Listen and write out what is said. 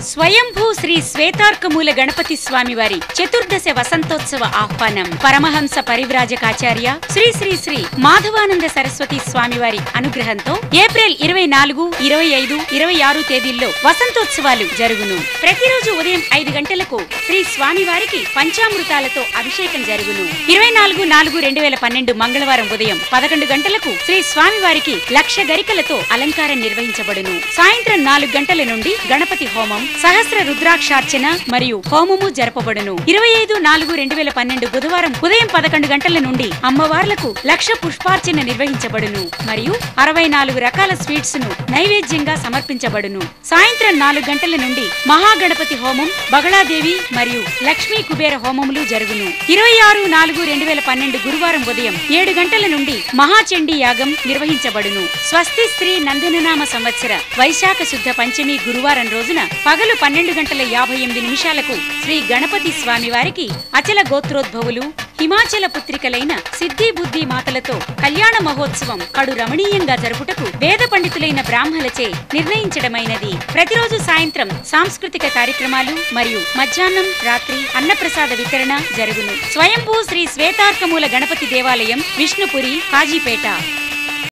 స్వయంభూ శ్రీ శ్వేతార్కమూల గణపతి స్వామివారి చతుర్దశ వసంతోత్సవ ఆహ్వానం పరమహంస పరివ్రాజకాచార్య శ్రీ శ్రీ శ్రీ మాధవానంద సరస్వతి స్వామివారి అనుగ్రహంతో ఏప్రిల్ 24, 25, 26 తేదీల్లో వసంతోత్సవాలు జరుగును. ప్రతిరోజు ఉదయం 5 గంటలకు శ్రీ స్వామివారికి పంచామృతాలతో అభిషేకం జరుగును. 24/4/2012 మంగళవారం ఉదయం 11 గంటలకు శ్రీ స్వామివారికి లక్ష గరికలతో అలంకారం నిర్వహించబడును. సాయంత్రం 4 గంటల నుండి గణపతి హోమం, సహస్ర రుద్రాక్షార్చన మరియు హోమము జరపబడును. 25/4/2012 బుధవారం ఉదయం 11 గంటల నుండి అమ్మవార్లకు లక్ష పుష్పార్చన నిర్వహించబడును మరియు 64 రకాల స్వీట్స్ ను నైవేద్యంగా సమర్పించబడును. సాయంత్రం 4 గంటల నుండి మహాగణపతి హోమం, బగళాదేవి మరియు లక్ష్మీ కుబేర హోమములు జరుగును. 26/4/2012 గురువారం ఉదయం 7 గంటల నుండి మహాచండీ యాగం నిర్వహించబడును. స్వస్తి స్త్రీ నందననామ సంవత్సర వైశాఖ శుద్ధ పంచమి గురువారం రోజున పగలు 12:58 శ్రీ గణపతి స్వామి వారికి అచల గోత్రోద్భవులు, హిమాచల పుత్రికలైన సిద్ధి బుద్ధి మాతలతో కళ్యాణ మహోత్సవం కడు రమణీయంగా జరుపుటకు వేద పండితులైన బ్రాహ్మలచే నిర్ణయించడమైనది. ప్రతిరోజు సాయంత్రం సాంస్కృతిక కార్యక్రమాలు మరియు మధ్యాహ్నం, రాత్రి అన్నప్రసాద వితరణ జరుగును. స్వయంభూ శ్రీ శ్వేతార్కమూల గణపతి దేవాలయం, విష్ణుపురి, కాజీపేట.